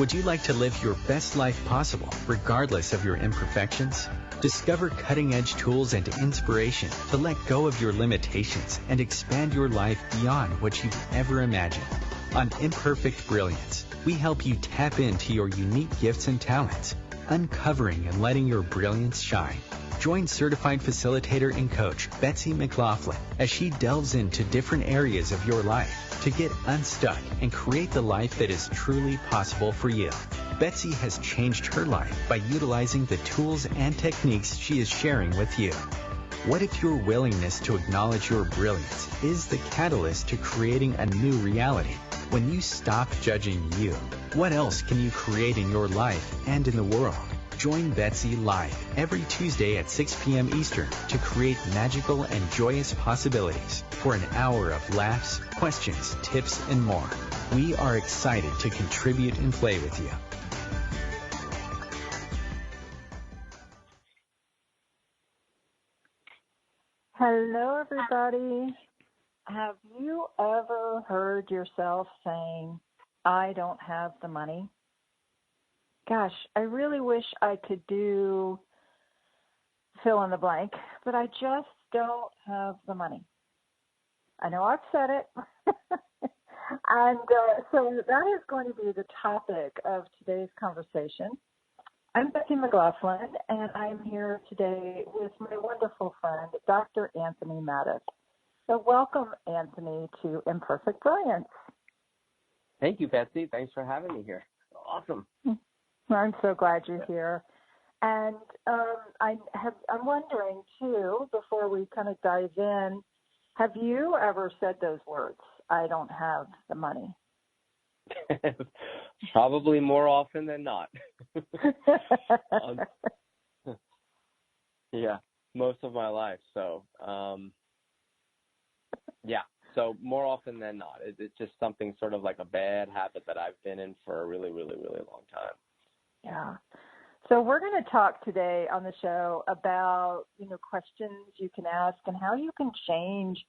Would you like to live your best life possible, regardless of your imperfections? Discover cutting-edge tools and inspiration to let go of your limitations and expand your life beyond what you've ever imagined. On Imperfect Brilliance, we help you tap into your unique gifts and talents, uncovering and letting your brilliance shine. Join certified facilitator and coach Betsy McLaughlin as she delves into different areas of your life to get unstuck and create the life that is truly possible for you. Betsy has changed her life by utilizing the tools and techniques she is sharing with you. What if your willingness to acknowledge your brilliance is the catalyst to creating a new reality? When you stop judging you, what else can you create in your life and in the world? Join Betsy live every Tuesday at 6 p.m. Eastern to create magical and joyous possibilities for an hour of laughs, questions, tips, and more. We are excited to contribute and play with you. Hello, everybody. Have you ever heard yourself saying, I don't have the money? Gosh, I really wish I could do fill in the blank, but I just don't have the money. I know I've said it. And so that is going to be the topic of today's conversation. I'm Betsy McLaughlin, and I'm here today with my wonderful friend, Dr. Anthony Mattis. So welcome, Anthony, to Imperfect Brilliance. Thank you, Betsy. Thanks for having me here. Awesome. I'm so glad you're here. And I'm wondering, too, before we kind of dive in, have you ever said those words, I don't have the money? Probably more often than not. Yeah, most of my life. So, yeah, so more often than not. It's just something sort of like a bad habit that I've been in for a really, really, really long time. Yeah. So we're going to talk today on the show about, questions you can ask and how you can change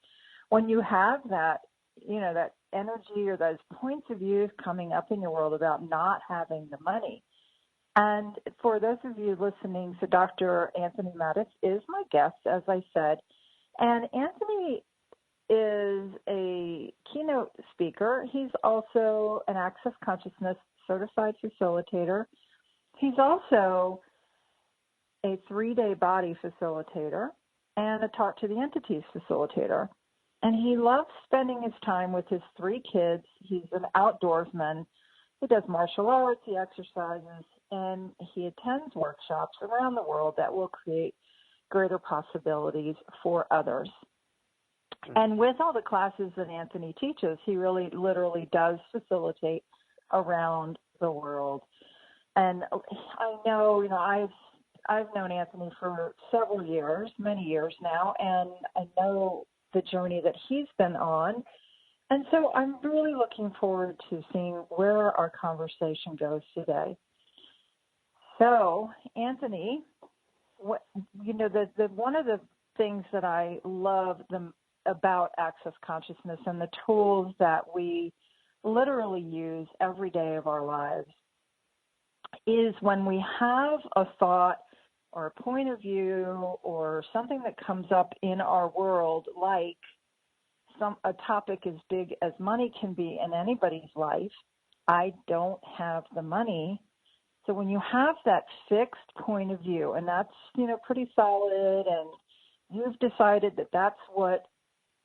when you have that, that energy or those points of view coming up in your world about not having the money. And for those of you listening, so Dr. Anthony Mattis is my guest, as I said. And Anthony is a keynote speaker. He's also an Access Consciousness certified facilitator. He's also a 3-day body facilitator and a Talk to the Entities facilitator. And he loves spending his time with his 3 kids. He's an outdoorsman. He does martial arts, he exercises, and he attends workshops around the world that will create greater possibilities for others. And with all the classes that Anthony teaches, he really literally does facilitate around the world. And I know, I've known Anthony for several years, many years now, and I know the journey that he's been on. And so I'm really looking forward to seeing where our conversation goes today. So, Anthony, one of the things that I love about Access Consciousness and the tools that we literally use every day of our lives is when we have a thought or a point of view or something that comes up in our world, like a topic as big as money can be in anybody's life. I don't have the money. So when you have that fixed point of view, and that's, pretty solid, and you've decided that that's what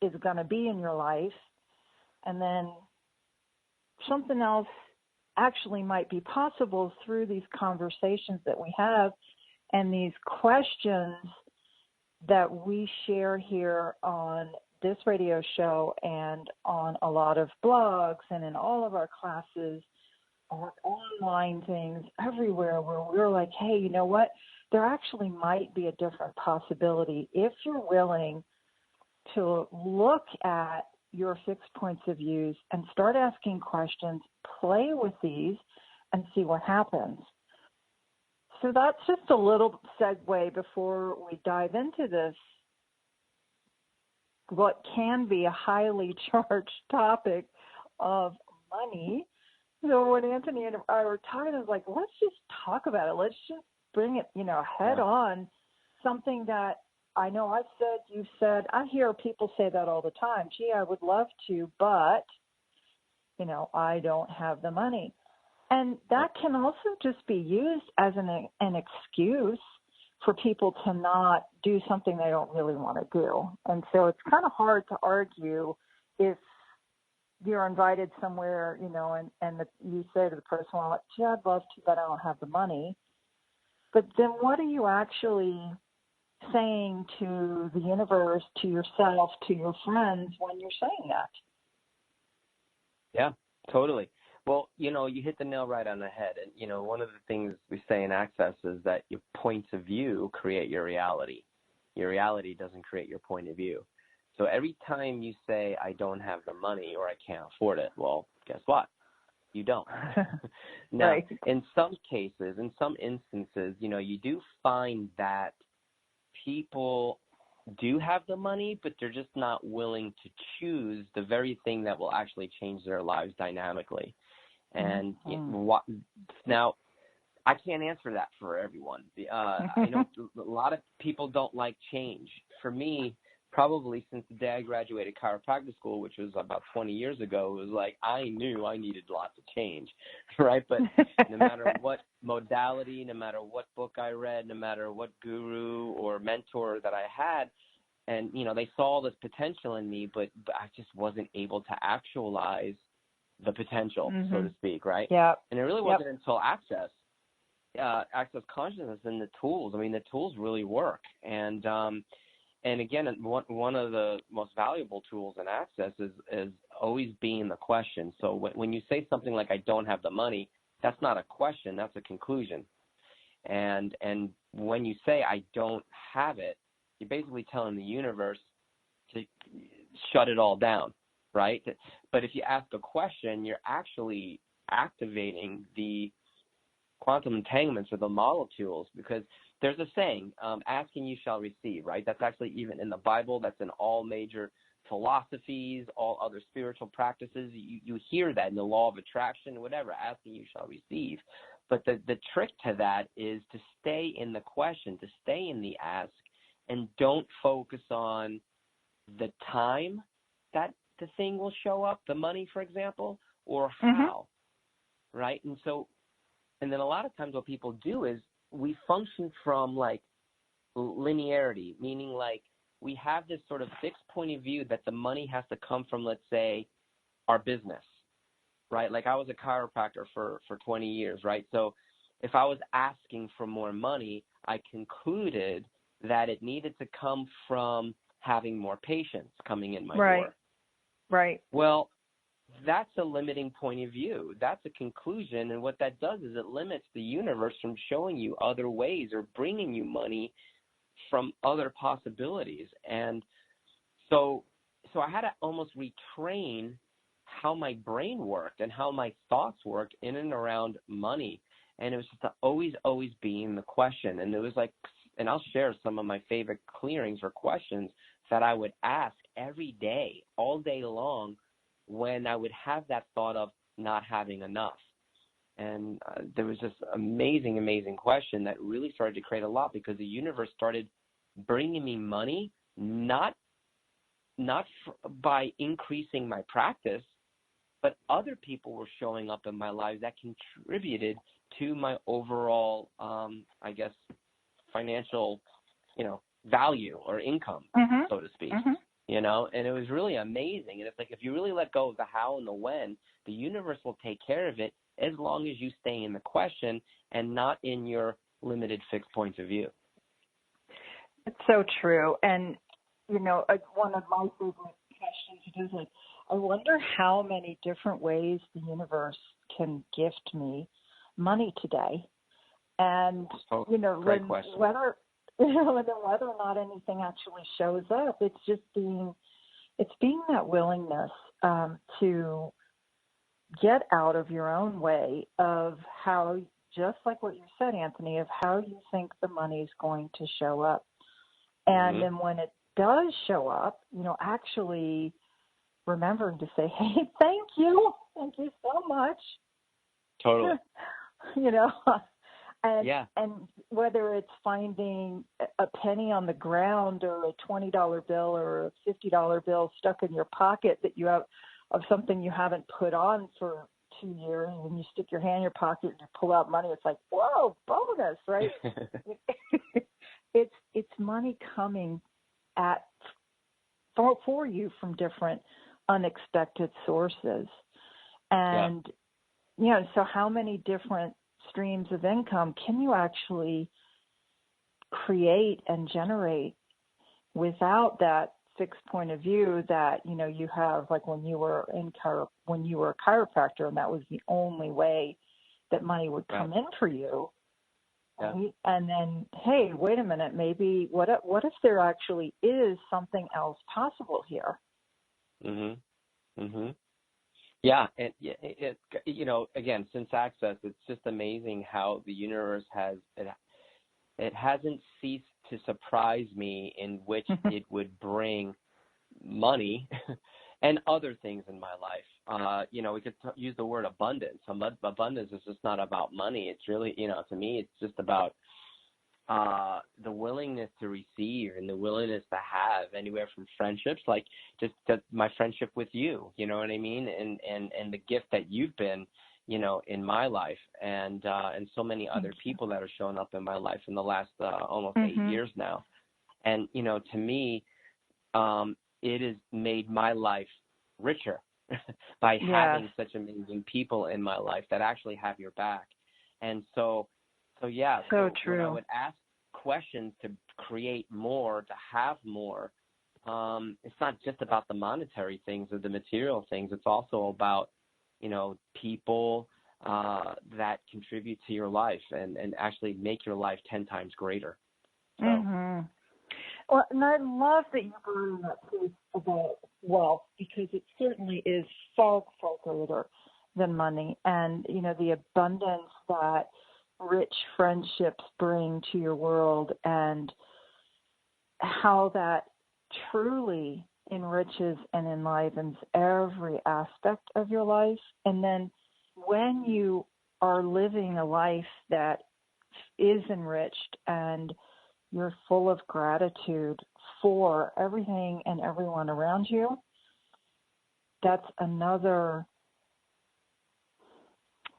is going to be in your life, and then something else actually might be possible through these conversations that we have and these questions that we share here on this radio show and on a lot of blogs and in all of our classes or online things everywhere, where we're like, hey, you know what? There actually might be a different possibility if you're willing to look at your fixed points of views and start asking questions, play with these, and see what happens. So that's just a little segue before we dive into this, what can be a highly charged topic of money. So when Anthony and I were talking, I was like, let's just talk about it. Let's just bring it, head on, something that I know I've said, you've said. I hear people say that all the time. Gee, I would love to, but, I don't have the money. And that can also just be used as an excuse for people to not do something they don't really want to do. And so it's kind of hard to argue if you're invited somewhere, and you say to the person, well, gee, I'd love to, but I don't have the money. But then what are you actually saying to the universe, to yourself, to your friends when you're saying that? Yeah, totally. Well, you hit the nail right on the head. And, one of the things we say in Access is that your points of view create your reality. Your reality doesn't create your point of view. So every time you say, I don't have the money or I can't afford it, well, guess what? You don't. Now, right. In some cases, in some instances, you do find that people do have the money, but they're just not willing to choose the very thing that will actually change their lives dynamically. And now, I can't answer that for everyone. I know a lot of people don't like change. For me, probably since the day I graduated chiropractic school, which was about 20 years ago, it was like I knew I needed lots of change, right? But no matter what modality, no matter what book I read, no matter what guru or mentor that I had, and, they saw this potential in me, but I just wasn't able to actualize the potential, so to speak, right? Yeah. And it really wasn't until Access Consciousness and the tools. I mean, the tools really work. And again, one of the most valuable tools in Access is always being the question. So when you say something like, I don't have the money, that's not a question, that's a conclusion. And when you say, I don't have it, you're basically telling the universe to shut it all down, right? But if you ask a question, you're actually activating the quantum entanglements or the molecules, because there's a saying, asking you shall receive, right? That's actually even in the Bible. That's in all major philosophies, all other spiritual practices. You hear that in the law of attraction, whatever, asking you shall receive. But the trick to that is to stay in the question, to stay in the ask, and don't focus on the time that the thing will show up, the money, for example, or how, right? And then a lot of times what people do is we function from like linearity, meaning like we have this sort of fixed point of view that the money has to come from, let's say, our business, right? Like I was a chiropractor for 20 years, right? So if I was asking for more money, I concluded that it needed to come from having more patients coming in my door. Right. Well, that's a limiting point of view. That's a conclusion, and what that does is it limits the universe from showing you other ways or bringing you money from other possibilities. And so I had to almost retrain how my brain worked and how my thoughts worked in and around money. And it was just to always be in the question. And it was like, and I'll share some of my favorite clearings or questions that I would ask every day, all day long, when I would have that thought of not having enough. And there was this amazing question that really started to create a lot, because the universe started bringing me money, not by increasing my practice, but other people were showing up in my life that contributed to my overall, I guess, financial, value or income, so to speak. And it was really amazing. And it's like, if you really let go of the how and the when, the universe will take care of it, as long as you stay in the question and not in your limited fixed points of view. It's so true. And, one of my favorite questions is like, I wonder how many different ways the universe can gift me money today. And, great question. whether or not anything actually shows up, it's just being that willingness to get out of your own way of how, just like what you said, Anthony, of how you think the money is going to show up. And then when it does show up, actually remembering to say, hey, thank you so much. Totally. You know, and Yeah. and whether it's finding a penny on the ground or a $20 bill or a $50 bill stuck in your pocket that you have of something you haven't put on for 2 years, and you stick your hand in your pocket and you pull out money, it's like, whoa, bonus, right? It's money coming for you from different unexpected sources. And, you know, so how many different streams of income can you actually create and generate without that fixed point of view that, you know, you have, like when you were when you were a chiropractor and that was the only way that money would come in for you. Yeah. And then, hey, wait a minute, maybe what if there actually is something else possible here? Mhm. Mhm. Yeah, and it you know, again, since Access, it's just amazing how the universe has it hasn't ceased to surprise me in which it would bring money and other things in my life. You know, we could use the word abundance. Abundance is just not about money. It's really, you know, to me, it's just about the willingness to receive and the willingness to have, anywhere from friendships, like just my friendship with you, you know what I mean? And the gift that you've been, you know, in my life, and so many other people that are showing up in my life in the last almost 8 years now. And, you know, to me, it has made my life richer by having such amazing people in my life that actually have your back. And so true. When I would ask questions to create more, to have more, it's not just about the monetary things or the material things. It's also about, you know, people that contribute to your life and actually make your life 10 times greater. So. Well, and I love that you brought up this about wealth, because it certainly is far greater than money. And, you know, the abundance that rich friendships bring to your world and how that truly enriches and enlivens every aspect of your life. And then when you are living a life that is enriched and you're full of gratitude for everything and everyone around you, that's another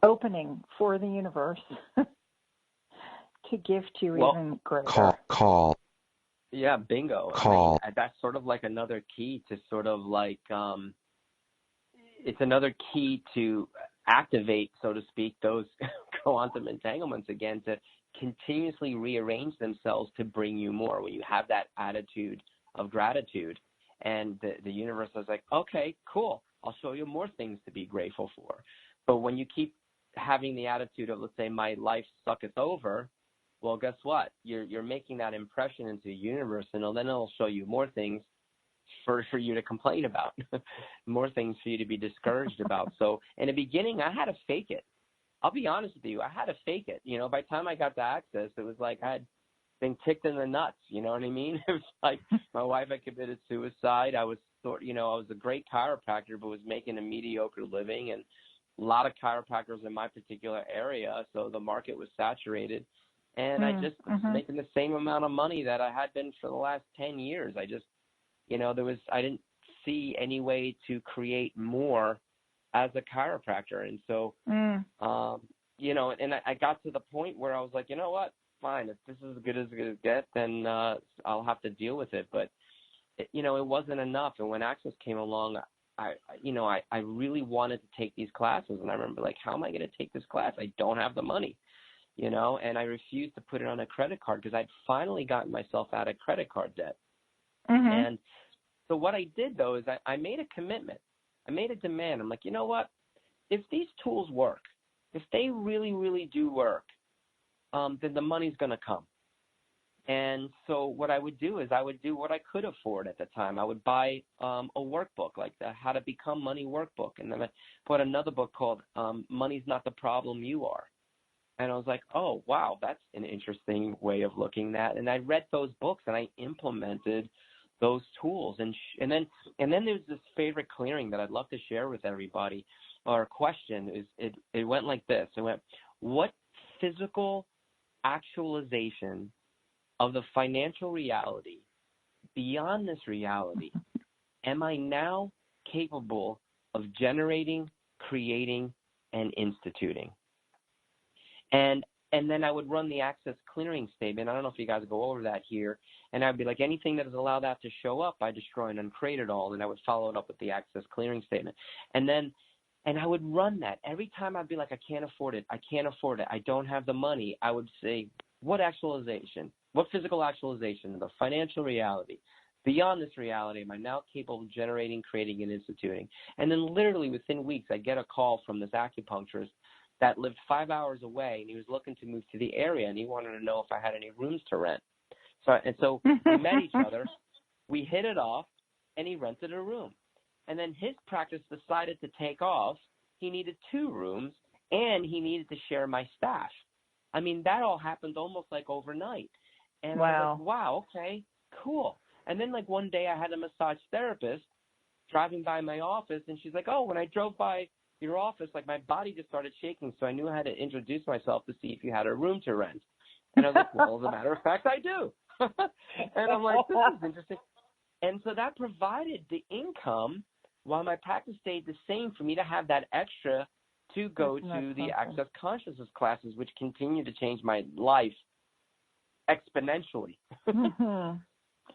opening for the universe to gift you even greater. Call. Yeah, bingo. Call. I mean, that's sort of like another key to sort of like, it's another key to activate, so to speak, those quantum entanglements again, to continuously rearrange themselves to bring you more. When you have that attitude of gratitude, and the universe is like, okay, cool, I'll show you more things to be grateful for. But when you keep having the attitude of, let's say, my life sucketh over, well, guess what? You're making that impression into the universe, and then it'll show you more things for you to complain about, more things for you to be discouraged about. So in the beginning, I had to fake it. I'll be honest with you. I had to fake it. You know, by the time I got to Access, it was like I had been kicked in the nuts. You know what I mean? It was like my wife had committed suicide. I was a great chiropractor, but was making a mediocre living, and a lot of chiropractors in my particular area. So the market was saturated, and I just was making the same amount of money that I had been for the last 10 years. I just, you know, I didn't see any way to create more as a chiropractor. And so, you know, and I got to the point where I was like, you know what, fine, if this is as good as it gets, then I'll have to deal with it. But, you know, it wasn't enough. And when Access came along, I really wanted to take these classes. And I remember, like, how am I going to take this class? I don't have the money, you know, and I refused to put it on a credit card because I'd finally gotten myself out of credit card debt. And so what I did, though, is I made a commitment. I made a demand. I'm like, you know what? If these tools work, if they really, really do work, then the money's going to come. And so what I would do is I would do what I could afford at the time. I would buy a workbook, like the How to Become Money workbook. And then I bought another book called Money's Not the Problem, You Are. And I was like, oh, wow, that's an interesting way of looking at it. And I read those books and I implemented those tools. And then there's this favorite clearing that I'd love to share with everybody. or question it went like this. It went, what physical actualization of the financial reality beyond this reality am I now capable of generating, creating, and instituting? And then I would run the access clearing statement. I don't know if you guys go over that here. And I'd be like, anything that does allow that to show up, I destroy and uncreate it all. And I would follow it up with the access clearing statement. And I would run that. Every time I'd be like, I can't afford it. I can't afford it. I don't have the money. I would say, what actualization? What physical actualization of the financial reality beyond this reality am I now capable of generating, creating, and instituting? And then literally within weeks, I get a call from this acupuncturist that lived 5 hours away, and he was looking to move to the area, and he wanted to know if I had any rooms to rent. So we met each other, we hit it off, and he rented a room. And then his practice decided to take off. He needed 2 rooms, and he needed to share my staff. I mean, that all happened almost like overnight. And I was like, wow, okay, cool. And then like one day I had a massage therapist driving by my office, and she's like, oh, when I drove by your office, like my body just started shaking, so I knew how to introduce myself to see if you had a room to rent. And I was like, well, as a matter of fact, I do. And I'm like, this is interesting. And so that provided the income while my practice stayed the same for me to have that extra to go to the Access Consciousness classes, which continue to change my life exponentially. Exponentially.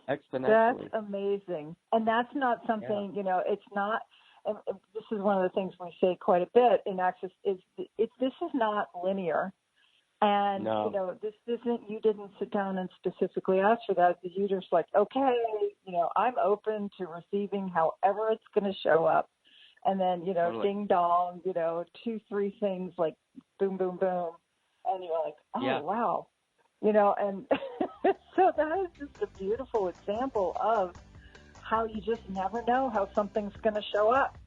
That's amazing. And that's not something, it's not, and this is one of the things we say quite a bit in Access, is this is not linear. And, this isn't, you didn't sit down and specifically ask for that. You just like, okay, I'm open to receiving however it's going to show up. And then, totally. Ding dong, 2, 3 things like boom, boom, boom. And you're like, oh, wow. And so that is just a beautiful example of how you just never know how something's going to show up.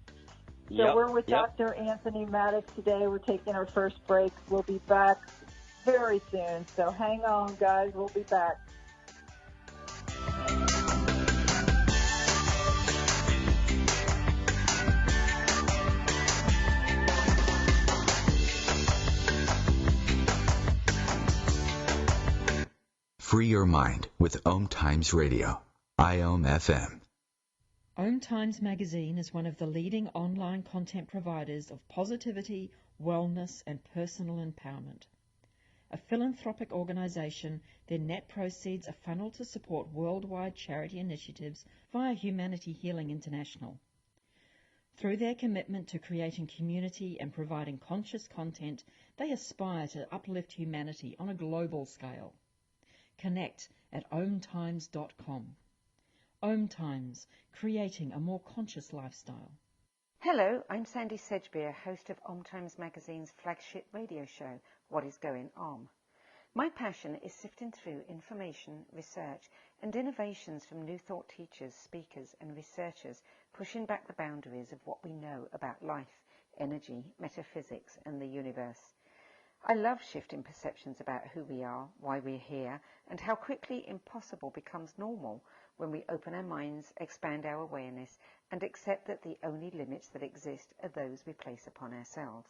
So we're with Dr. Anthony Mattis today. We're taking our first break. We'll be back very soon. So hang on, guys. We'll be back. Free your mind with OMTimes Radio, IOM FM. OMTimes magazine is one of the leading online content providers of positivity, wellness, and personal empowerment. A philanthropic organization, their net proceeds are funneled to support worldwide charity initiatives via Humanity Healing International. Through their commitment to creating community and providing conscious content, they aspire to uplift humanity on a global scale. Connect at omtimes.com. OMTimes, creating a more conscious lifestyle. Hello, I'm Sandy Sedgbeer, host of OMTimes magazine's flagship radio show, What is Going On. My passion is sifting through information, research, and innovations from new thought teachers, speakers, and researchers, pushing back the boundaries of what we know about life, energy, metaphysics, and the universe. I love shifting perceptions about who we are, why we're here, and how quickly impossible becomes normal when we open our minds, expand our awareness, and accept that the only limits that exist are those we place upon ourselves.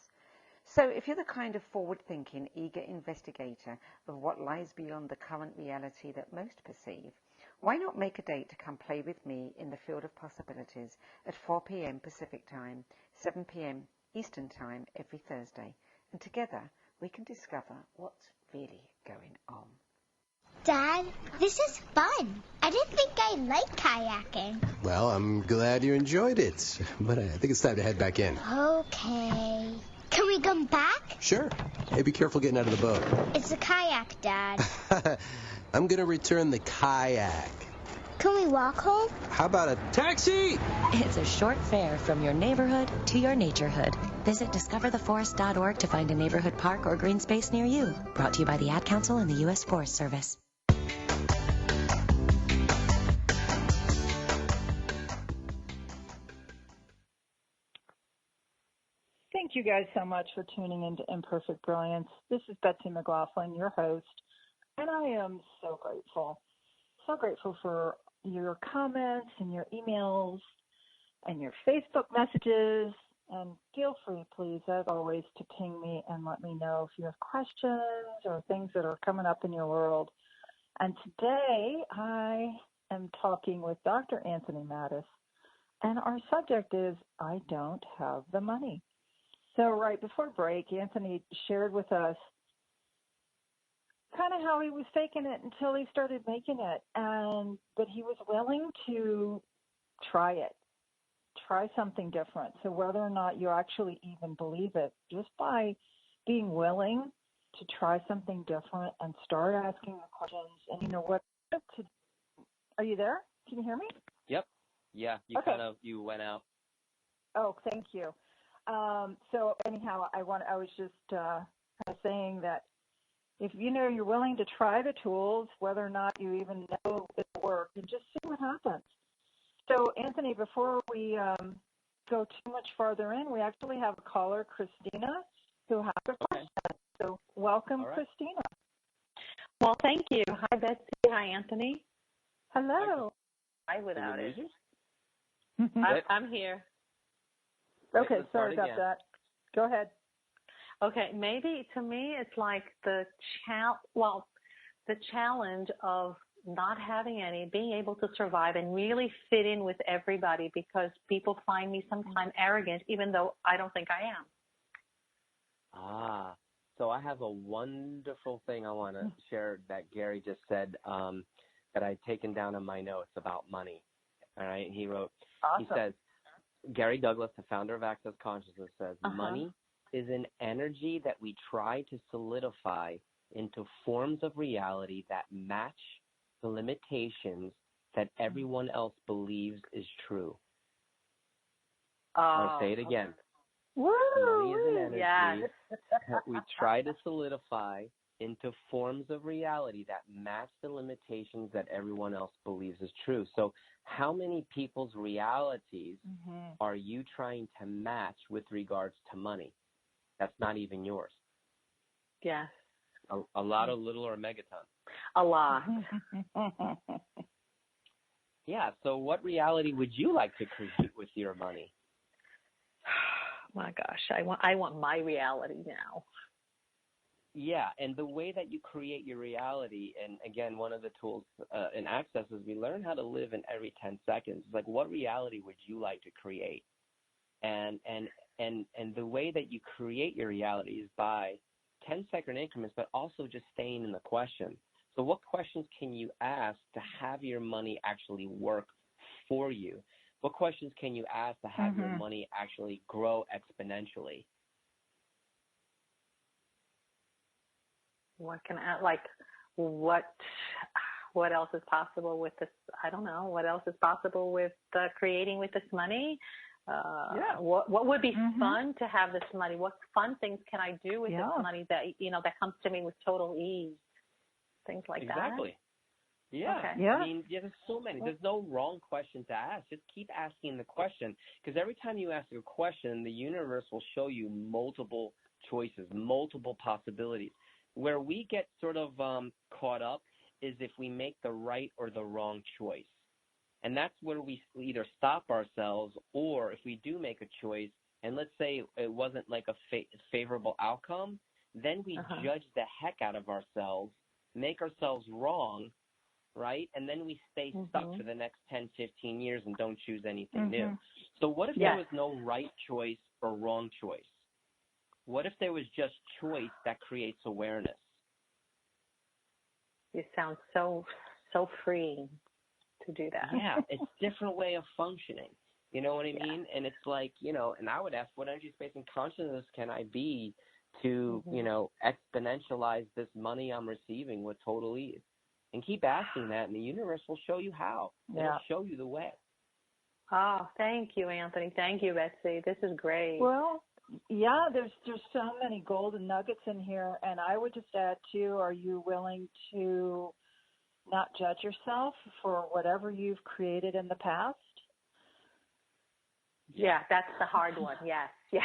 So if you're the kind of forward-thinking, eager investigator of what lies beyond the current reality that most perceive, why not make a date to come play with me in the field of possibilities at 4 p.m. Pacific Time, 7 p.m. Eastern Time every Thursday, and together we can discover what's really going on. Dad, this is fun. I didn't think I liked kayaking. Well, I'm glad you enjoyed it, but I think it's time to head back in. Okay. Can we come back? Sure. Hey, be careful getting out of the boat. It's a kayak, Dad. I'm going to return the kayak. Can we walk home? How about a taxi? It's a short fare from your neighborhood to your naturehood. Visit discovertheforest.org to find a neighborhood park or green space near you. Brought to you by the Ad Council and the U.S. Forest Service. Thank you guys so much for tuning into Imperfect Brilliance. This is Betsy McLaughlin, your host, and I am so grateful for your comments and your emails and your Facebook messages And feel free, please, as always, to ping me and let me know if you have questions or things that are coming up in your world. And today I am talking with Dr. Anthony Mattis, and our subject is I don't have the money. So right before break, Anthony shared with us kind of how he was faking it until he started making it, and but he was willing to try it. Try something different. So whether or not you actually even believe it, just by being willing to try something different and start asking the questions, and you know what? Are you there? Can you hear me? Yep. Yeah. You went out. Oh, thank you. So anyhow, I was just saying that if you know you're willing to try the tools, whether or not you even know it'll work, and just see what happens. So, Anthony, before we go too much farther in, we actually have a caller, Christina, who has a question. So, welcome, right. Christina. Well, thank you. Hi, Betsy. Hi, Anthony. Hello. Hi, without it. I'm here. Okay, sorry about that. Go ahead. Okay, maybe to me it's like the challenge of not having any, being able to survive and really fit in with everybody, because people find me sometimes arrogant, even though I don't think I am. So I have a wonderful thing I want to share that Gary just said that I'd taken down in my notes about money. All right, he wrote, He says, Gary Douglas, the founder of Access Consciousness, says, money is an energy that we try to solidify into forms of reality that match the limitations that everyone else believes is true. I'll say it again. Woo! Money is an energy that we try to solidify into forms of reality that match the limitations that everyone else believes is true. So how many people's realities are you trying to match with regards to money? That's not even yours. Yes. A lot of little or megaton. A lot. Yeah. So what reality would you like to create with your money? My gosh, I want my reality now. Yeah, and the way that you create your reality, and again, one of the tools in Access is we learn how to live in every 10 seconds. It's like, what reality would you like to create? And the way that you create your reality is by 10-second increments, but also just staying in the question. So what questions can you ask to have your money actually work for you? What questions can you ask to have your money actually grow exponentially? What can I, like, what else is possible with this? I don't know. What else is possible with creating with this money? What would be fun to have this money? What fun things can I do with this money that, that comes to me with total ease? Things like that. Exactly. Yeah. Okay. Yeah. I mean, there's so many. There's no wrong question to ask. Just keep asking the question, because every time you ask a question, the universe will show you multiple choices, multiple possibilities. Where we get sort of caught up is if we make the right or the wrong choice. And that's where we either stop ourselves, or if we do make a choice, and let's say it wasn't like a favorable outcome, then we judge the heck out of ourselves, make ourselves wrong, right? And then we stay stuck for the next 10, 15 years and don't choose anything new. So what if there was no right choice or wrong choice? What if there was just choice that creates awareness? You sound so freeing to do that. Yeah, it's a different way of functioning. You know what I mean? And it's like, and I would ask, what energy, space, and consciousness can I be to, exponentialize this money I'm receiving with total ease? And keep asking that, and the universe will show you how. It'll show you the way. Oh, thank you, Anthony. Thank you, Betsy. This is great. Well, yeah, there's so many golden nuggets in here, and I would just add too, are you willing to not judge yourself for whatever you've created in the past? Yeah, that's the hard one. Yes. Yeah.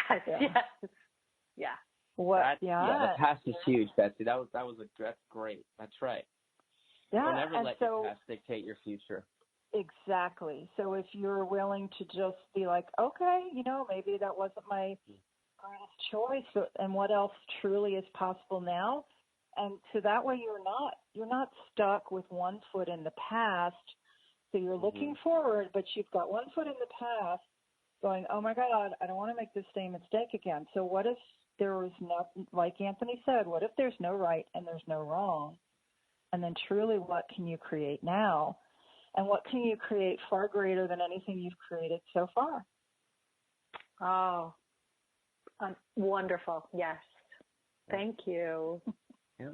The past is huge, Betsy. That's great. That's right. Yeah. Don't ever let your past dictate your future. Exactly. So if you're willing to just be like, okay, maybe that wasn't my greatest choice, and what else truly is possible now? And so that way you're not stuck with one foot in the past. So you're looking forward, but you've got one foot in the past going, oh my God, I don't want to make this same mistake again. So what if there was no, like Anthony said, what if there's no right and there's no wrong? And then truly, what can you create now? And what can you create far greater than anything you've created so far? Oh, wonderful. Yes. Thank you. Yeah.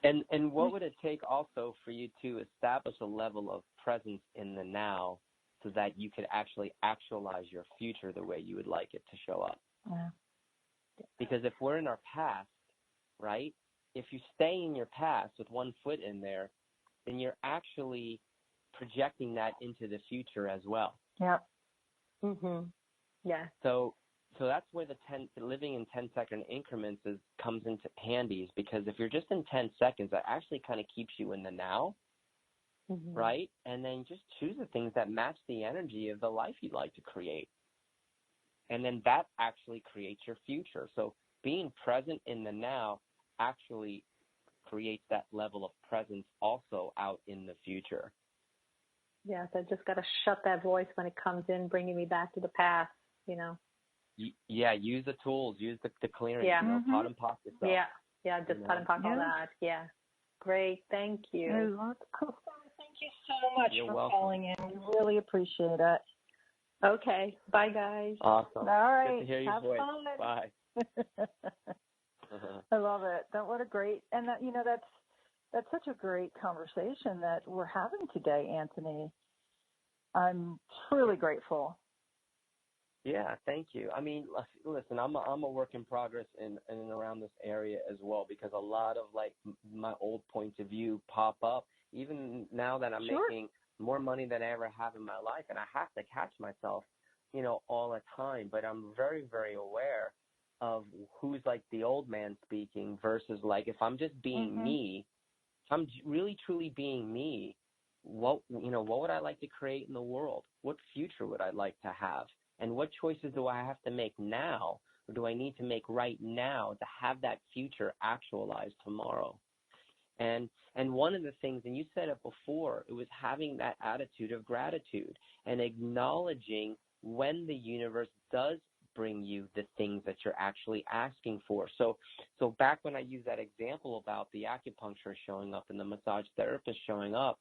And what would it take also for you to establish a level of presence in the now so that you could actually actualize your future the way you would like it to show up? Yeah. Because if we're in our past, right, if you stay in your past with one foot in there, then you're actually projecting that into the future as well. Yeah. Yeah. So that's where the living in 10-second increments comes into handy, is because if you're just in 10 seconds, that actually kind of keeps you in the now, right? And then just choose the things that match the energy of the life you'd like to create. And then that actually creates your future. So being present in the now actually creates that level of presence also out in the future. Yes, I just got to shut that voice when it comes in, bringing me back to the past, Yeah, use the tools, use the clearing, pot and pock yourself. Yeah, just pot and pock all that. Yeah, great, thank you. Thank you so much You're for welcome. calling in. We really appreciate it. Okay, bye guys. Awesome. All right, good to hear your have voice. fun. Bye. I love it. What a great, and that, that's such a great conversation that we're having today, Anthony. I'm truly grateful. Yeah, thank you. I mean, listen, I'm a work in progress in and around this area as well, because a lot of my old points of view pop up, even now that I'm making more money than I ever have in my life, and I have to catch myself, all the time. But I'm very, very aware of who's like the old man speaking versus if I'm just being me, if I'm really truly being me, what would I like to create in the world? What future would I like to have? And what choices do I have to make now, or do I need to make right now to have that future actualized tomorrow? And one of the things, and you said it before, it was having that attitude of gratitude and acknowledging when the universe does bring you the things that you're actually asking for. So back when I used that example about the acupuncturist showing up and the massage therapist showing up,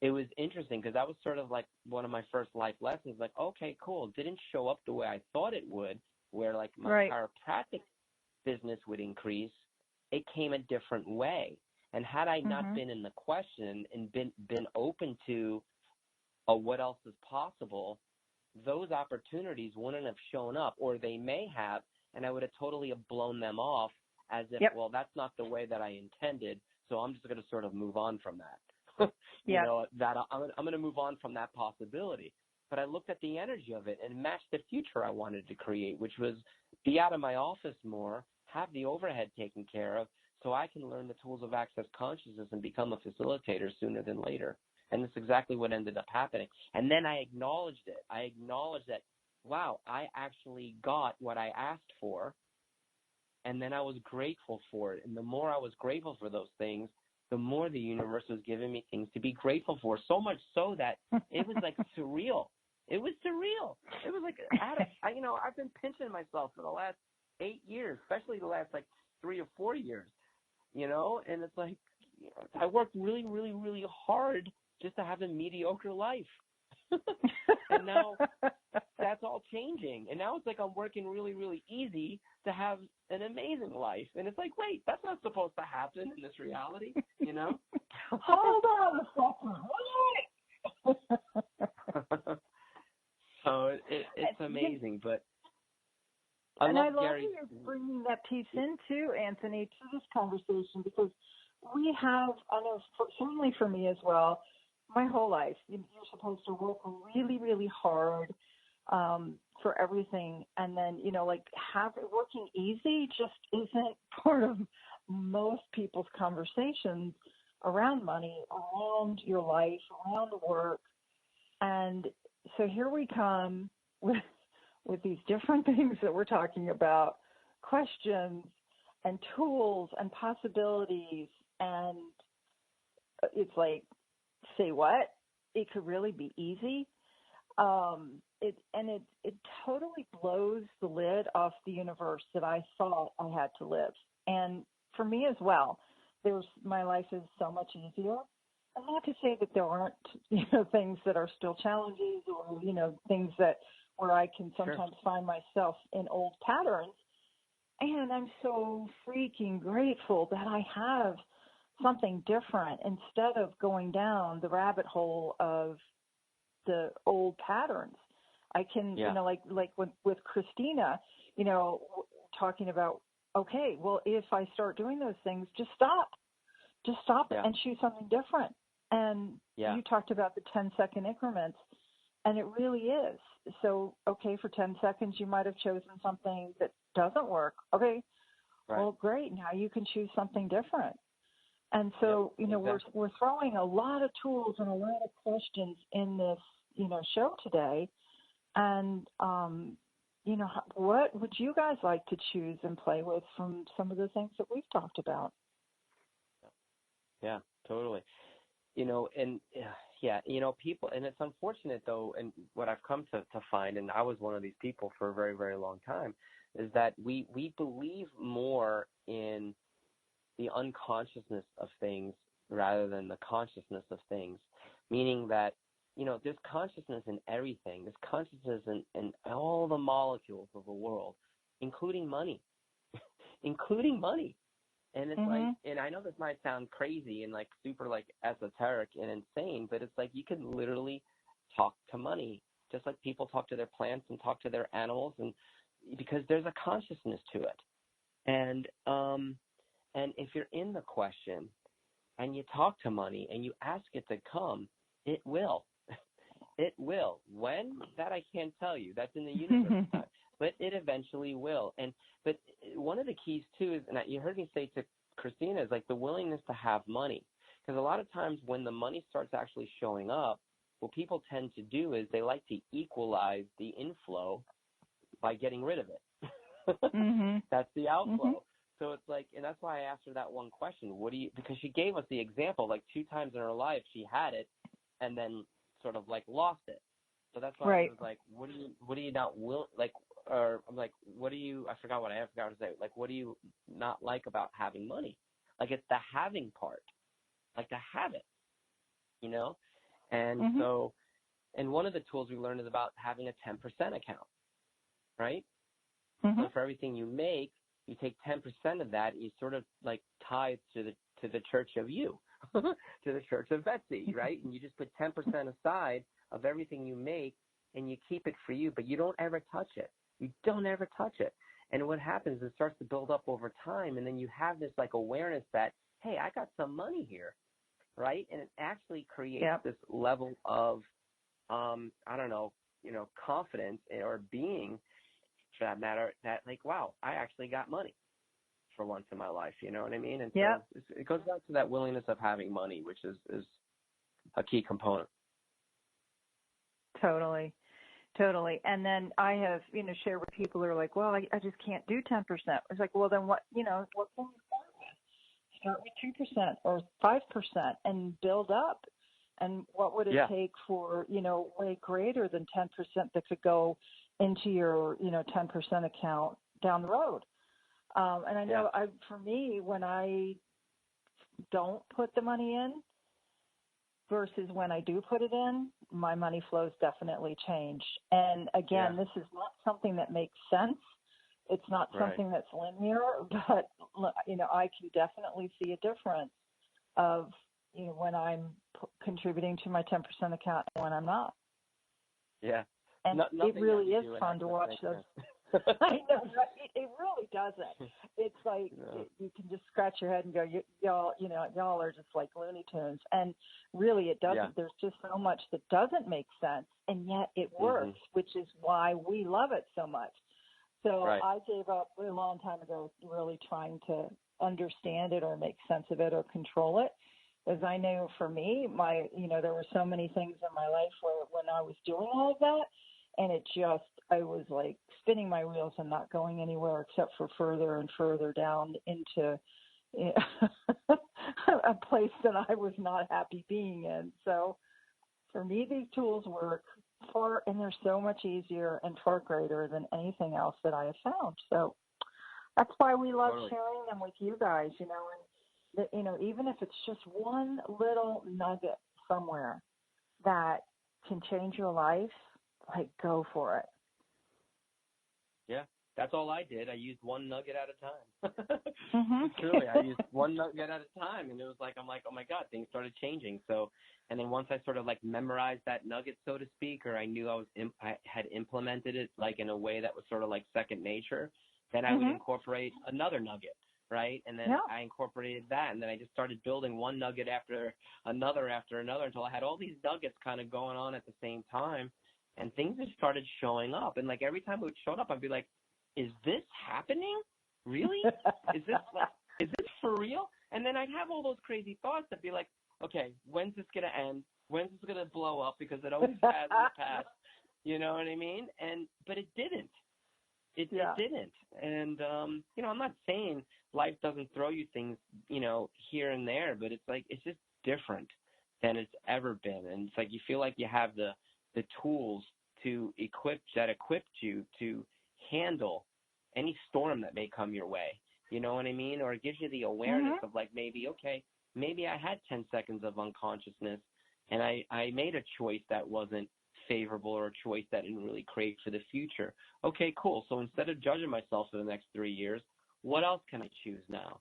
it was interesting because that was sort of like one of my first life lessons. Like, okay, cool. It didn't show up the way I thought it would, where my chiropractic business would increase. It came a different way. And had I not been in the question and been open to what else is possible, those opportunities wouldn't have shown up, or they may have, and I would have totally blown them off as if, well, that's not the way that I intended, so I'm just going to sort of move on from that. That I'm going to move on from that possibility. But I looked at the energy of it and matched the future I wanted to create, which was be out of my office more, have the overhead taken care of, so I can learn the tools of access consciousness and become a facilitator sooner than later. And that's exactly what ended up happening. And then I acknowledged it. I acknowledged that, wow, I actually got what I asked for, and then I was grateful for it. And the more I was grateful for those things, the more the universe was giving me things to be grateful for, so much so that it was surreal. It was surreal. It was I've been pinching myself for the last 8 years, especially the last 3 or 4 years, and it's I worked really, really, really hard just to have a mediocre life. And now that's all changing. And now it's I'm working really, really easy to have an amazing life. And it's wait, that's not supposed to happen in this reality, Hold on a second. So it's amazing. But I love that you're bringing that piece in too, Anthony, to this conversation, because we have, I know, certainly for me as well, my whole life, you're supposed to work really, really hard for everything. And then, working easy just isn't part of most people's conversations around money, around your life, around work. And so here we come with these different things that we're talking about, questions and tools and possibilities. And it's like, say what? It could really be easy. It totally blows the lid off the universe that I thought I had to live. And for me as well, my life is so much easier. And not to say that there aren't, things that are still challenges or, things where I can sometimes find myself in old patterns. And I'm so freaking grateful that I have something different instead of going down the rabbit hole of the old patterns. I can, like with Christina, talking about, okay, well, if I start doing those things, just stop and choose something different. And you talked about the 10-second increments, and it really is. So, okay, for 10 seconds, you might have chosen something that doesn't work. Okay, well, great. Now you can choose something different. And so, we're throwing a lot of tools and a lot of questions in this, show today. And, what would you guys like to choose and play with from some of the things that we've talked about? Yeah, totally. People, and it's unfortunate though, and what I've come to find, and I was one of these people for a very, very long time, is that we believe more in the unconsciousness of things rather than the consciousness of things, meaning that, there's consciousness in everything. There's consciousness in all the molecules of the world, including money, And it's like, and I know this might sound crazy and like super like esoteric and insane, but it's like you can literally talk to money, just like people talk to their plants and talk to their animals, and because there's a consciousness to it. And if you're in the question and you talk to money and you ask it to come, it will. It will. When? That I can't tell you. That's in the universe. But it eventually will. But one of the keys too is, and you heard me say to Christina, is like the willingness to have money. Because a lot of times when the money starts actually showing up, what people tend to do is they like to equalize the inflow by getting rid of it. That's the outflow. So it's like, and that's why I asked her that one question. Because she gave us the example, like 2 times in her life she had it and then sort of like lost it. So that's why I was like, what do you not will, like, or I'm like, I forgot what I forgot to say. Like, what do you not like about having money? Like, it's the having part, like to have it, And so, and one of the tools we learned is about having a 10% account, right? So for everything you make, you take 10% of that, you sort of like tithe to the church of you, to the church of Betsy, right? And you just put 10% aside of everything you make, and you keep it for you, but you don't ever touch it. You don't ever touch it. And what happens is it starts to build up over time, and then you have this like awareness that, hey, I got some money here, right? And it actually creates this level of, confidence or being, for that matter, that like, wow, I actually got money for once in my life, you know what I mean? And so it goes back to that willingness of having money, which is a key component. Totally. And then I have, shared with people who are like, well, I just can't do 10%. It's like, well, then what can you start with 2% or 5% and build up. And what would it take for, way greater than 10% that could go into your, 10% account down the road? And I know for me, when I don't put the money in versus when I do put it in, my money flows definitely change. And again, this is not something that makes sense. It's not something that's linear, but, I can definitely see a difference of, when I'm contributing to my 10% account and when I'm not. Yeah. And it really is fun to watch those. I know, right? It really doesn't. It's like you can just scratch your head and go, y'all are just like Looney Tunes. And really, it doesn't. Yeah. There's just so much that doesn't make sense, and yet it works, which is why we love it so much. So I gave up a long time ago really trying to understand it or make sense of it or control it. as I know for me, there were so many things in my life where when I was doing all of that, and I was like spinning my wheels and not going anywhere except for further and further down into a place that I was not happy being in. So for me, these tools work and they're so much easier and far greater than anything else that I have found. So that's why we love sharing them with you guys, and even if it's just one little nugget somewhere that can change your life, like, go for it. Yeah, that's all I did. I used one nugget at a time. Truly, I used one nugget at a time, and it was like, I'm like, oh my God, things started changing. So, and then once I sort of like memorized that nugget, so to speak, or I knew I had implemented it like in a way that was sort of like second nature, then I would incorporate another nugget, right? And then I incorporated that, and then I just started building one nugget after another until I had all these nuggets kind of going on at the same time. And things just started showing up. And like every time it showed up, I'd be like, is this happening? Really? Is this for real? And then I'd have all those crazy thoughts that'd be like, okay, when's this going to end? When's this going to blow up? Because it always has in the past. You know what I mean? But it didn't. It didn't. And, I'm not saying life doesn't throw you things, here and there, but it's like, it's just different than it's ever been. And it's like, you feel like you have the tools to equip you to handle any storm that may come your way. You know what I mean? Or it gives you the awareness of like, maybe I had 10 seconds of unconsciousness and I made a choice that wasn't favorable or a choice that didn't really create for the future. Okay, cool. So instead of judging myself for the next 3 years, what else can I choose now?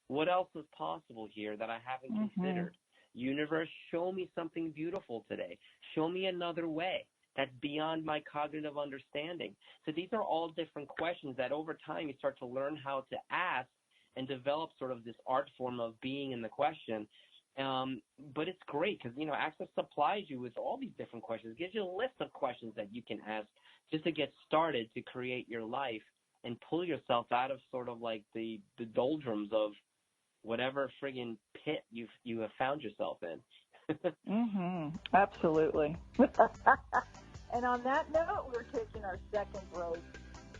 What else is possible here that I haven't considered? Universe, show me something beautiful today. Show me another way that's beyond my cognitive understanding. So these are all different questions that over time you start to learn how to ask and develop sort of this art form of being in the question. But it's great because, Access supplies you with all these different questions. It gives you a list of questions that you can ask just to get started to create your life and pull yourself out of sort of like the doldrums of whatever friggin' pit you have found yourself in. Absolutely. And on that note, we're taking our second break.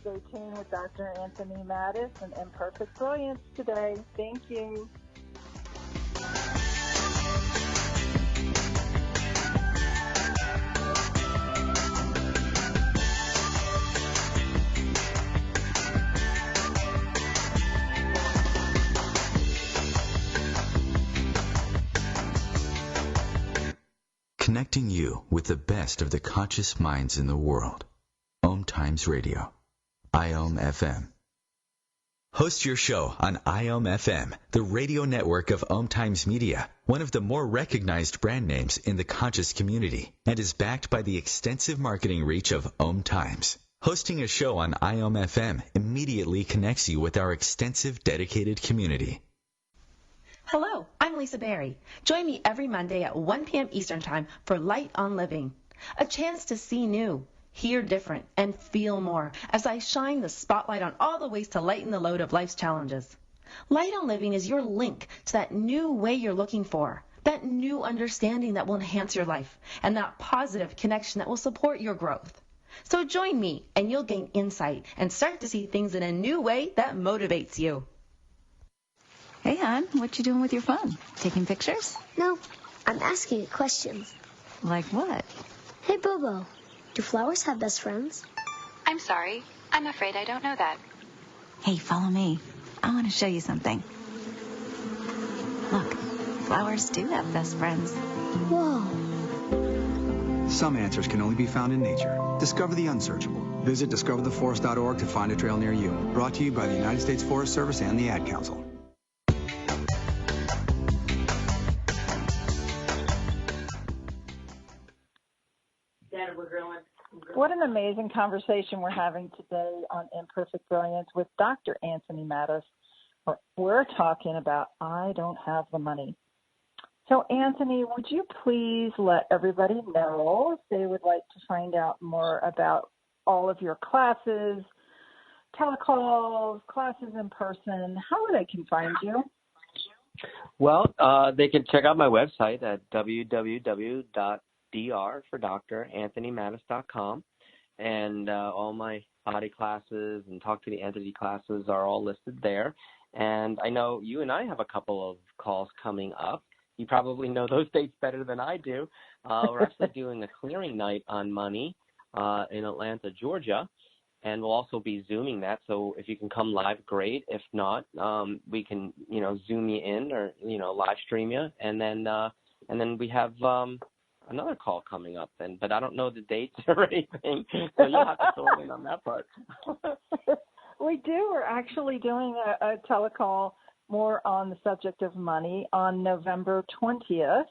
Stay tuned with Dr. Anthony Mattis and Imperfect Brilliance today. Thank you. Connecting you with the best of the conscious minds in the world. OMTimes Radio. IOM FM. Host your show on IOM FM, the radio network of OMTimes Media, one of the more recognized brand names in the conscious community, and is backed by the extensive marketing reach of OMTimes. Hosting a show on IOM FM immediately connects you with our extensive dedicated community. Hello, I'm Lisa Berry. Join me every Monday at 1 p.m. Eastern Time for Light on Living, a chance to see new, hear different, and feel more as I shine the spotlight on all the ways to lighten the load of life's challenges. Light on Living is your link to that new way you're looking for, that new understanding that will enhance your life, and that positive connection that will support your growth. So join me, and you'll gain insight and start to see things in a new way that motivates you. Hey, hon, what you doing with your phone? Taking pictures? No, I'm asking it questions. Like what? Hey, Bobo, do flowers have best friends? I'm sorry. I'm afraid I don't know that. Hey, follow me. I want to show you something. Look, flowers do have best friends. Whoa. Some answers can only be found in nature. Discover the unsearchable. Visit discovertheforest.org to find a trail near you. Brought to you by the United States Forest Service and the Ad Council. What an amazing conversation we're having today on Imperfect Brilliance with Dr. Anthony Mattis. We're talking about I don't have the money. So, Anthony, would you please let everybody know if they would like to find out more about all of your classes, telecalls, classes in person, how they can find you? Well, they can check out my website at www.dr.anthonymattis.com, and all my body classes and Talk to the Entity classes are all listed there. And I know you and I have a couple of calls coming up. You probably know those dates better than I do. We're actually doing a clearing night on money in Atlanta, Georgia, and we'll also be Zooming that. So if you can come live, great. If not, we can, Zoom you in or, live stream you. And then we have another call coming up then, but I don't know the dates or anything. So you'll have to fill in on that part. We do. We're actually doing a telecall more on the subject of money on November 20th.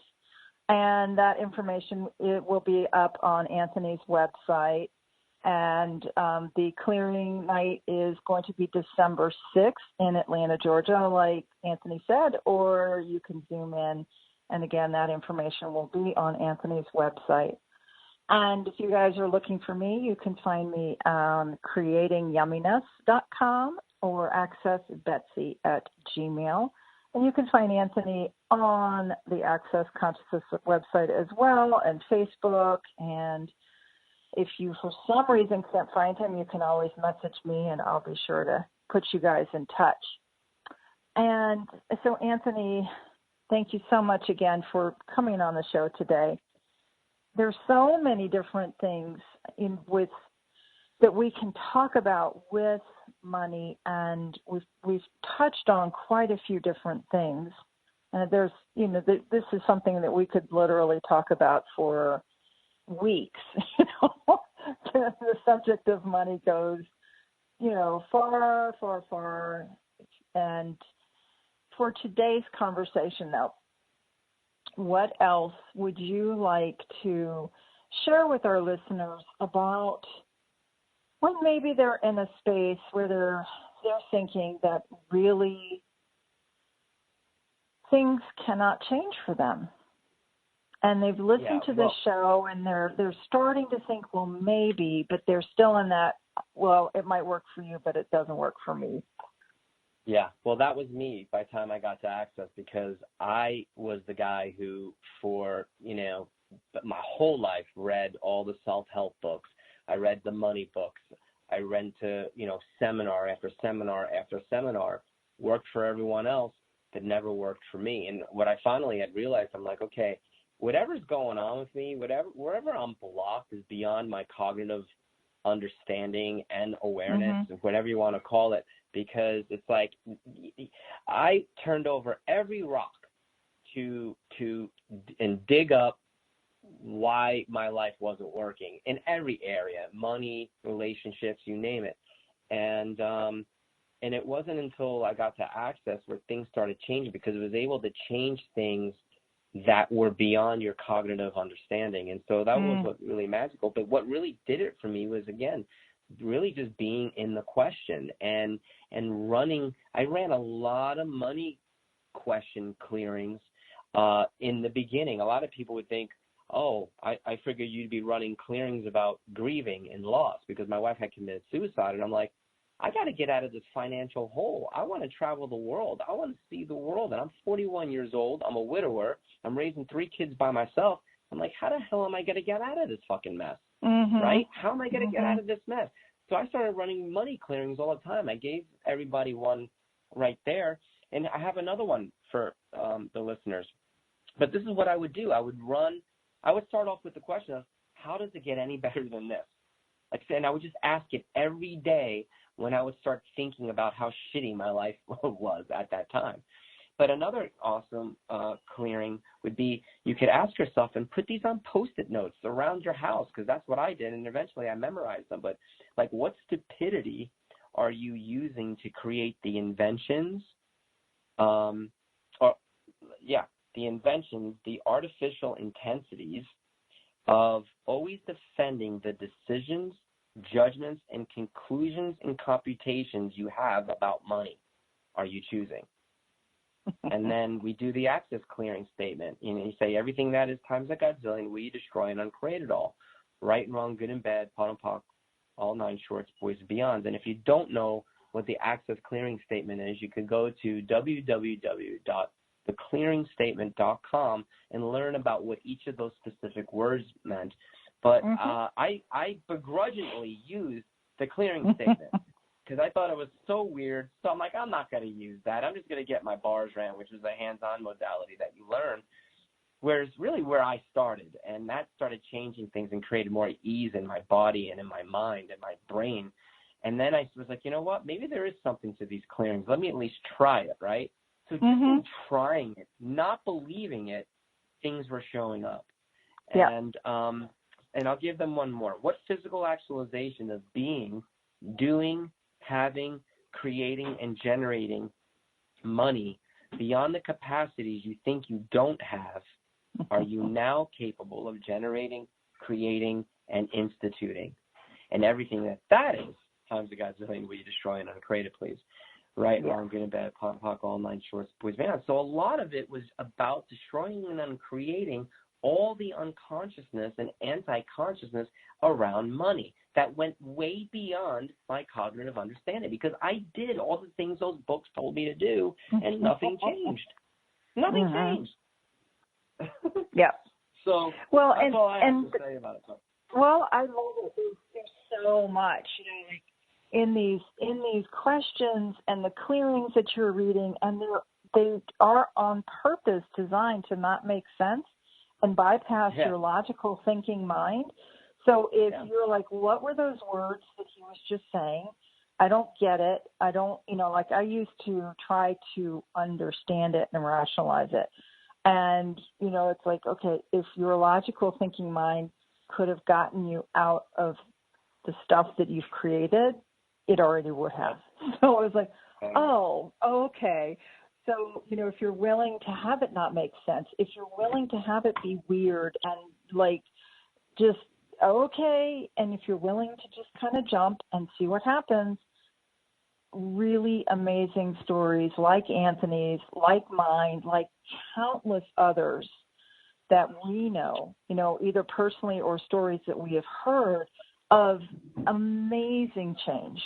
And that information, it will be up on Anthony's website. And the clearing night is going to be December 6th in Atlanta, Georgia, like Anthony said, or you can Zoom in. And again, that information will be on Anthony's website. And if you guys are looking for me, you can find me on creatingyumminess.com or access Betsy at Gmail. And you can find Anthony on the Access Consciousness website as well, and Facebook. And if you, for some reason, can't find him, you can always message me, and I'll be sure to put you guys in touch. And so, Anthony, thank you so much again for coming on the show today. There's so many different things that we can talk about with money, and we've touched on quite a few different things. And there's, this is something that we could literally talk about for weeks. The subject of money goes, far, far, far. And for today's conversation, though, what else would you like to share with our listeners about when maybe they're in a space where they're thinking that really things cannot change for them, and they've listened to this show and they're starting to think, well, maybe, but they're still in that, well, it might work for you, but it doesn't work for me. Yeah, well, that was me by the time I got to Access, because I was the guy who, for, my whole life, read all the self-help books. I read the money books. I went to, seminar after seminar after seminar, worked for everyone else, that never worked for me. And what I finally had realized, I'm like, okay, whatever's going on with me, wherever I'm blocked is beyond my cognitive understanding and awareness, whatever you want to call it, because it's like I turned over every rock to dig up why my life wasn't working in every area, money, relationships, you name it. And it wasn't until I got to Access where things started changing, because it was able to change things that were beyond your cognitive understanding. And so that was what really magical. But what really did it for me was, again, really just being in the question and running. I ran a lot of money question clearings in the beginning. A lot of people would think, oh, I figured you'd be running clearings about grieving and loss, because my wife had committed suicide. And I'm like, I got to get out of this financial hole. I want to travel the world. I want to see the world. And I'm 41 years old. I'm a widower. I'm raising 3 kids by myself. I'm like, how the hell am I going to get out of this fucking mess? Right? How am I going to get out of this mess? So I started running money clearings all the time. I gave everybody one right there. And I have another one for the listeners. But this is what I would do. I would start off with the question of, how does it get any better than this? Like I said, and I would just ask it every day when I would start thinking about how shitty my life was at that time. But another awesome clearing would be, you could ask yourself and put these on Post-it notes around your house, because that's what I did, and eventually I memorized them. But like, what stupidity are you using to create the inventions, the artificial intensities of always defending the decisions, judgments, and conclusions and computations you have about money are you choosing? And then we do the access clearing statement. You say everything that is times a godzillion, we destroy and uncreate it all. Right and wrong, good and bad, pot and pock, all 9 shorts, boys and beyonds. And if you don't know what the access clearing statement is, you can go to theclearingstatement.com, and learn about what each of those specific words meant. But I begrudgingly used the clearing statement because I thought it was so weird. So I'm like, I'm not going to use that. I'm just going to get my bars ran, which is a hands-on modality that you learn. Whereas really where I started, and that started changing things and created more ease in my body and in my mind and my brain. And then I was like, you know what? Maybe there is something to these clearings. Let me at least try it, right? So just in trying it, not believing it, things were showing up. And I'll give them one more. What physical actualization of being, doing, having, creating, and generating money beyond the capacities you think you don't have are you now capable of generating, creating, and instituting? And everything that is times a gazillion will you destroy and uncreate it, please. Right, wrong, good and bad, POC, all nine shorts, boys, man. So a lot of it was about destroying and uncreating all the unconsciousness and anti-consciousness around money that went way beyond my cognitive understanding, because I did all the things those books told me to do, and nothing changed. Nothing changed. So well, that's all I have to say about it. Well, I love it. There's so much, you know, like in these questions and the clearings that you're reading, and they are on purpose designed to not make sense and bypass your logical thinking mind. So if you're like, what were those words that he was just saying? I don't get it. I don't, you know, like I used to try to understand it and rationalize it. And, you know, it's like, okay, if your logical thinking mind could have gotten you out of the stuff that you've created, it already would have. So I was like, oh, okay. So, you know, if you're willing to have it not make sense, if you're willing to have it be weird and like just okay, and if you're willing to just kind of jump and see what happens, really amazing stories like Anthony's, like mine, like countless others that we know, you know, either personally or stories that we have heard of amazing change.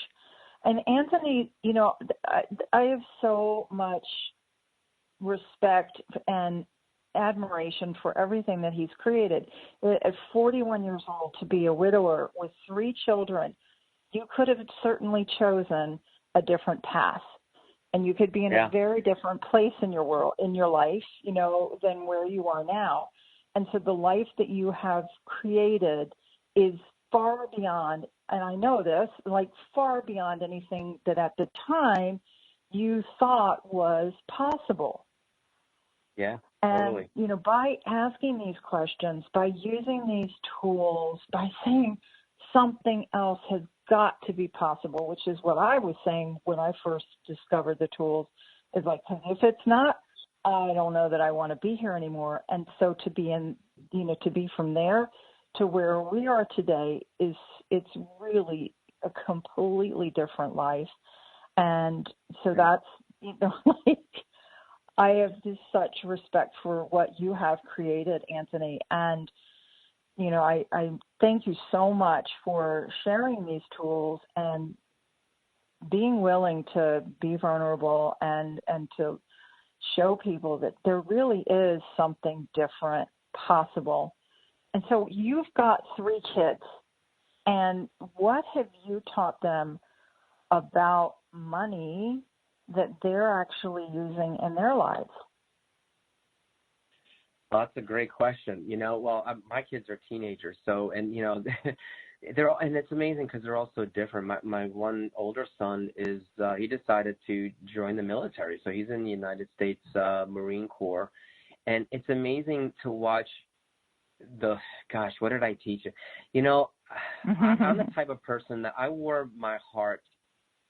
And Anthony, you know, I have so much respect and admiration for everything that he's created. At 41 years old, to be a widower with 3 children, you could have certainly chosen a different path, and you could be in a very different place in your world, in your life, you know, than where you are now. And so the life that you have created is far beyond, and I know this, like far beyond anything that at the time you thought was possible. Yeah, and, totally. You know, by asking these questions, by using these tools, by saying something else has got to be possible, which is what I was saying when I first discovered the tools, is like, if it's not, I don't know that I want to be here anymore. And so to be in, you know, to be from there to where we are today it's really a completely different life. And so that's, you know, like, I have just such respect for what you have created, Anthony. And, you know, I thank you so much for sharing these tools and being willing to be vulnerable and to show people that there really is something different possible. And so you've got 3 kids, and what have you taught them about money that they're actually using in their lives? Well, that's a great question. You know, well, my kids are teenagers, so, and, you know, they're all, and it's amazing because they're all so different. My one older son is, he decided to join the military, so he's in the United States Marine Corps, and it's amazing to watch what did I teach you? You know, I'm the type of person that I wore my heart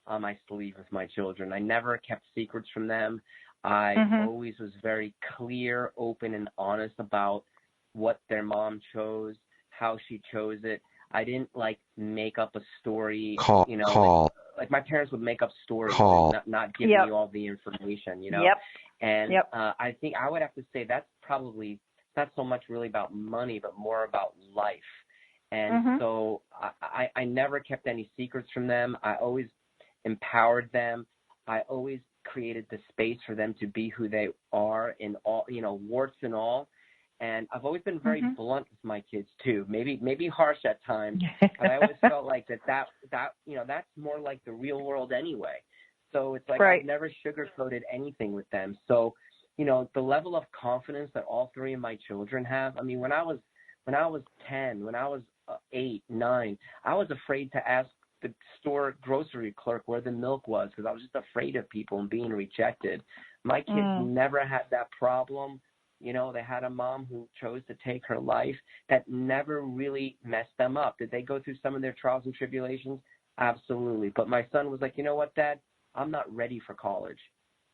on my sleeve with my children. I never kept secrets from them. I always was very clear, open, and honest about what their mom chose, how she chose it. I didn't like make up a story, you know, like my parents would make up stories and not give me all the information, you know. And I think I would have to say that's probably not so much really about money, but more about life. And so I never kept any secrets from them. I always empowered them. I always created the space for them to be who they are in all, warts and all. And I've always been very blunt with my kids too, maybe harsh at times, but I always felt like that that's more like the real world anyway. So it's like I've never sugarcoated anything with them. So, the level of confidence that all three of my children have. I mean, when I was 10, when I was 8, 9, I was afraid to ask the store grocery clerk where the milk was because I was just afraid of people and being rejected. My kids never had that problem. They had a mom who chose to take her life. That never really messed them up. Did they go through some of their trials and tribulations? Absolutely. But my son was like, you know what, Dad? I'm not ready for college.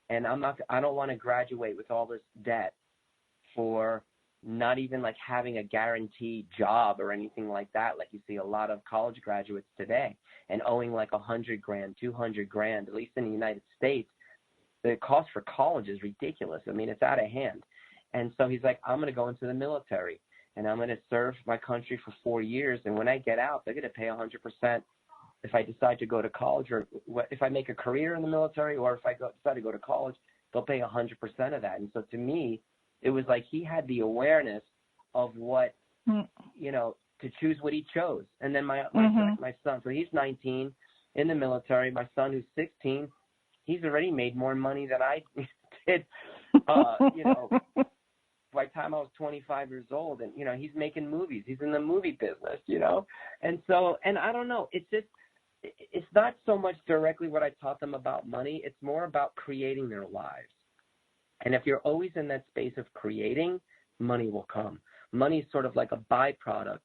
And I don't want to graduate with all this debt for not even like having a guaranteed job or anything like that. Like you see a lot of college graduates today and owing like $100,000, $200,000, at least in the United States. The cost for college is ridiculous. I mean, it's out of hand. And so he's like, I'm going to go into the military and I'm going to serve my country for 4 years. And when I get out, they're going to pay 100% if I decide to go to college, or if I make a career in the military, or if I decide to go to college, they'll pay 100% of that. And so to me, it was like he had the awareness of what, to choose what he chose. And then my son, so he's 19 in the military. My son, who's 16, he's already made more money than I did, by the time I was 25 years old. And, he's making movies. He's in the movie business, And so, and I don't know, it's not so much directly what I taught them about money. It's more about creating their lives. And if you're always in that space of creating, money will come. Money is sort of like a byproduct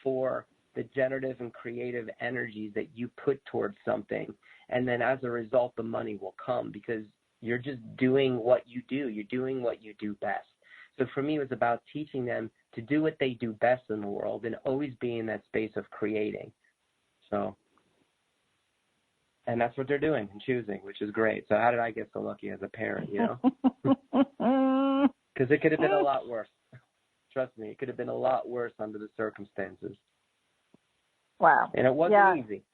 for the generative and creative energies that you put towards something. And then as a result, the money will come because you're just doing what you do. You're doing what you do best. So for me, it was about teaching them to do what they do best in the world and always be in that space of creating. So, and that's what they're doing and choosing, which is great. So how did I get so lucky as a parent, Because it could have been a lot worse. Trust me, it could have been a lot worse under the circumstances. Wow. And it wasn't easy.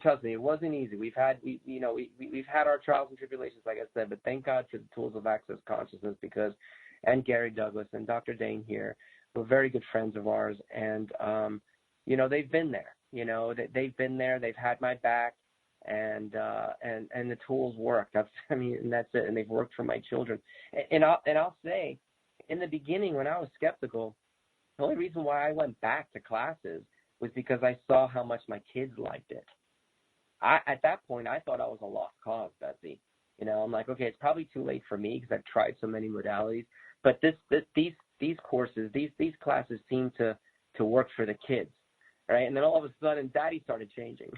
Trust me, it wasn't easy. We've had, we've had our trials and tribulations, like I said, but thank God for the tools of access consciousness and Gary Douglas and Dr. Dane here were very good friends of ours. And, they've been there, they've been there. They've had my back. And the tools work. That's it. And they've worked for my children. And I'll say, in the beginning, when I was skeptical, the only reason why I went back to classes was because I saw how much my kids liked it. At that point, I thought I was a lost cause, Betsy. I'm like, okay, it's probably too late for me because I've tried so many modalities. But these courses, these classes seem to work for the kids, right? And then all of a sudden, Daddy started changing.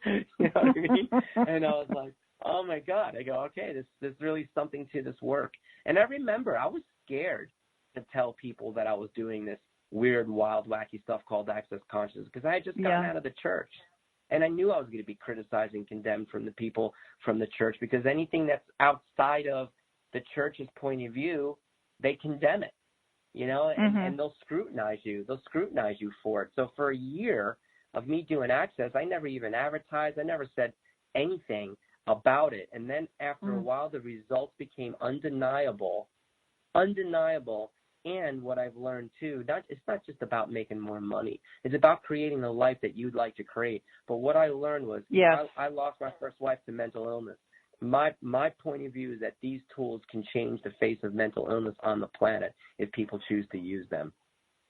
You know what I mean? And I was like, oh my God. I go, okay, there's really something to this work. And I remember I was scared to tell people that I was doing this weird, wild, wacky stuff called access consciousness because I had just gotten out of the church. And I knew I was going to be criticized and condemned from the people from the church because anything that's outside of the church's point of view, they condemn it, and they'll scrutinize you. They'll scrutinize you for it. So for a year of me doing access, I never even advertised. I never said anything about it. And then after a while, the results became undeniable. And what I've learned too, it's not just about making more money. It's about creating the life that you'd like to create. But what I learned was, I lost my first wife to mental illness. My point of view is that these tools can change the face of mental illness on the planet if people choose to use them.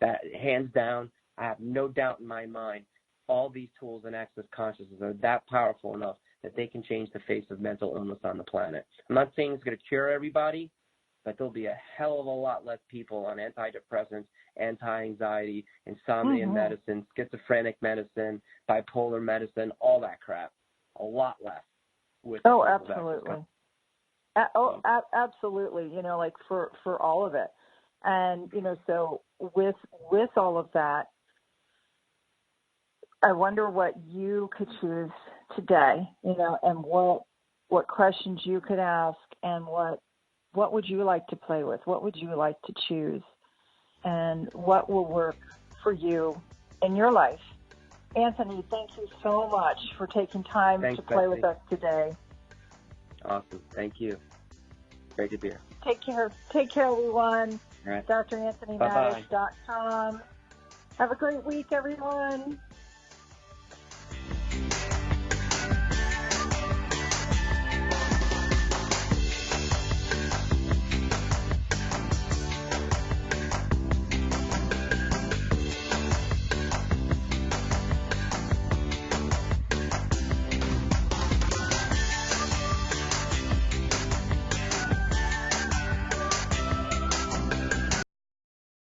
That hands down, I have no doubt in my mind. All these tools and access consciousness are that powerful enough that they can change the face of mental illness on the planet. I'm not saying it's going to cure everybody, but there'll be a hell of a lot less people on antidepressants, anti-anxiety, insomnia medicine, schizophrenic medicine, bipolar medicine, all that crap. A lot less. Absolutely. Absolutely. Like for all of it. And, so with all of that, I wonder what you could choose today, and what questions you could ask and what would you like to play with? What would you like to choose? And what will work for you in your life? Anthony, thank you so much for taking time to play with us today. Awesome. Thank you. Great to be here. Take care. Take care, everyone. All right. DrAnthonyMattis.com. Have a great week, everyone.